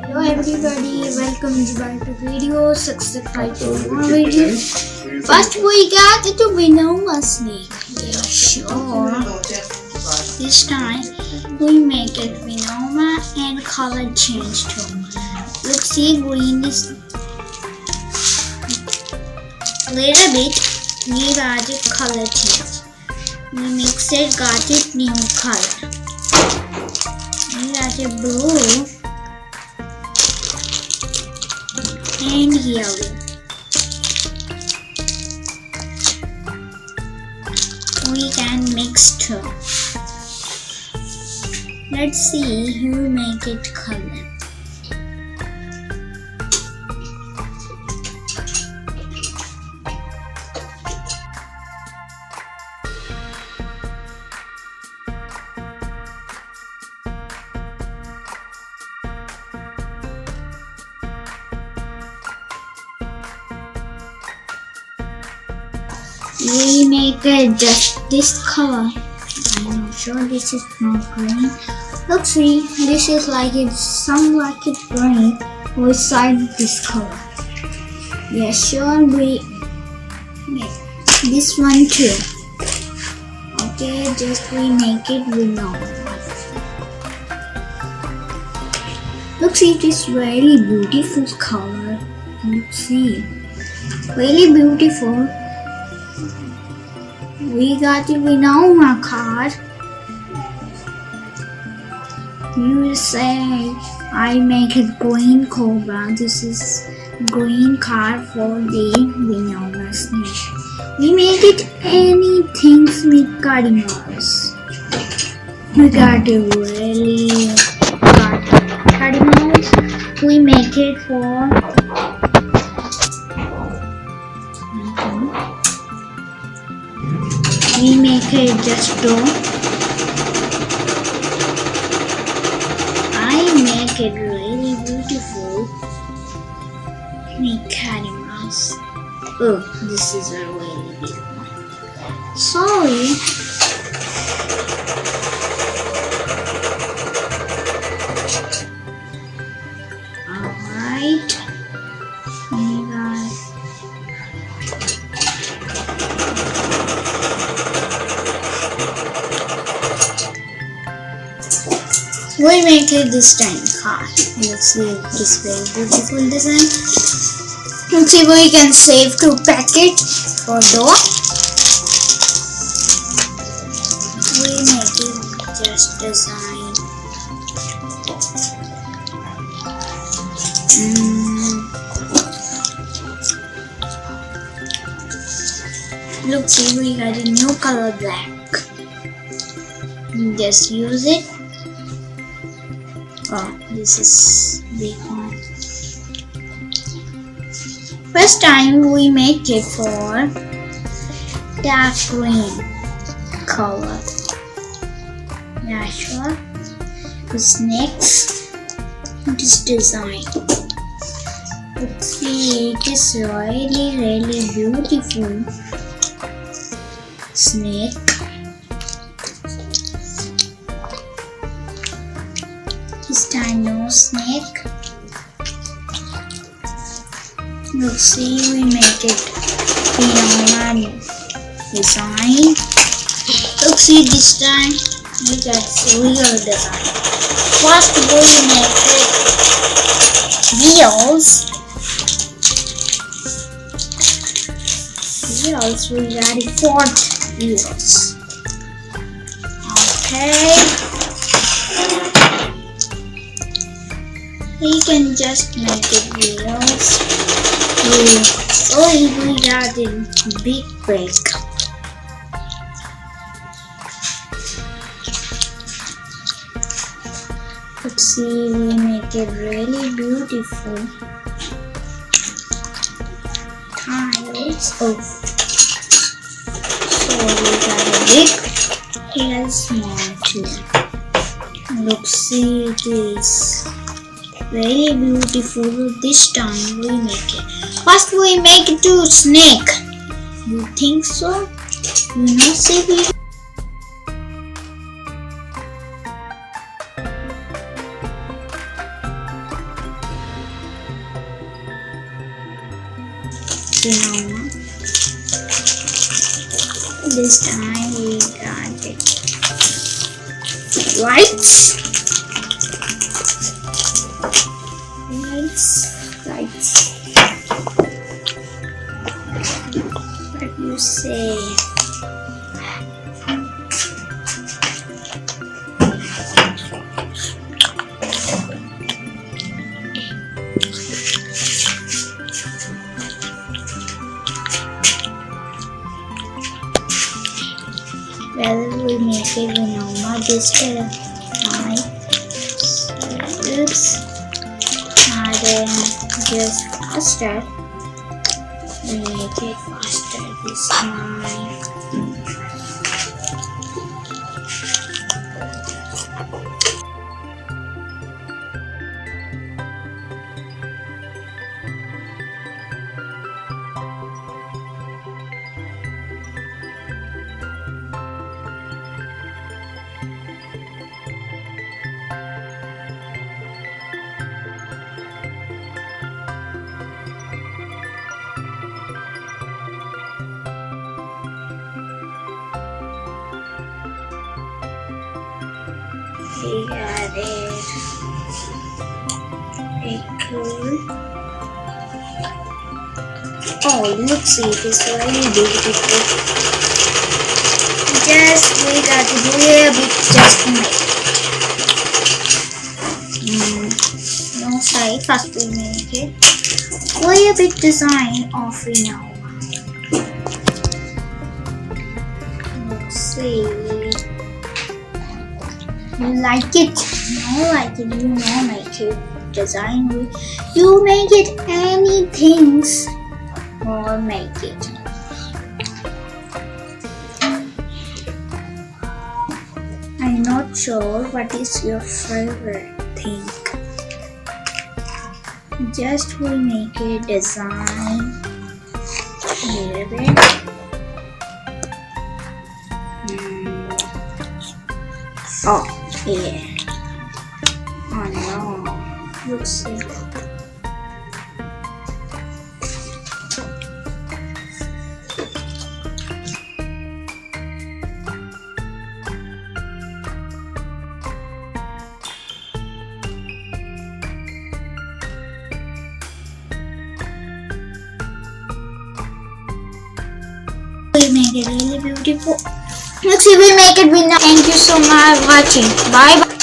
Hello everybody, welcome back to video. Subscribe to more videos. First we got to Winoma snake. Yeah, sure. This time we make it Winoma and color change too. Look, see, green is little bit. We got it color change. We mix it, got it new color. We got it blue and yellow. We can mix too. Let's see who make it color. We make it just this color. I'm not sure this is not green. Look, see, this is like it's some like it's green beside this color. Yeah, sure, we make this one too. Okay, just we make it Winoma. Look, see, it is very beautiful color. Look, see, really beautiful. We got the Winoma card. You will say I make it green cobra. This is green card for the Winoma snake. We make it anything with animals. We got a really animals. We make it for we make it just do. I make it really beautiful. Make animals. Oh, this is a really big one. Sorry. Alright. We make it this time card. Let's see this very beautiful design. Let's see we can save to packet for door. We make it just design. Look, see, we got a new color black. Just use it. Oh, this is big one. First time we make it for dark green color. Yeah, sure. This next, this design. Let's see, it is really beautiful snake. This time no snake. Let's see, we make it Winoma design. Let's see, this time we got real design. First we make it wheels. We got 4 wheels. Okay. We can just make it wheels. Sorry, we got a big break. Let's see, we make it really beautiful. Tiles. Oh, so we got a big and small too. Let's see this. Very beautiful. This time we make it. First we make it to snake. You think so? You know, see, now. This time we got it. Lights. What do you say? Well, we make it normal this time. Oops. And then just faster. We make it faster this time. We got it. Very cool. Oh, look, see, it is very beautiful. Just we got to do a bit just to make it. No, sorry, first we make it. Way a bit design of it now. Let's see. You like it? No, like it. You know, make it design. You make it anything or make it. I'm not sure what is your favorite thing. Just we make a design a little bit. Oh, yeah. Oh no. Looks sick. We make it really beautiful. Next we will make it with. Thank you so much for watching. Bye bye.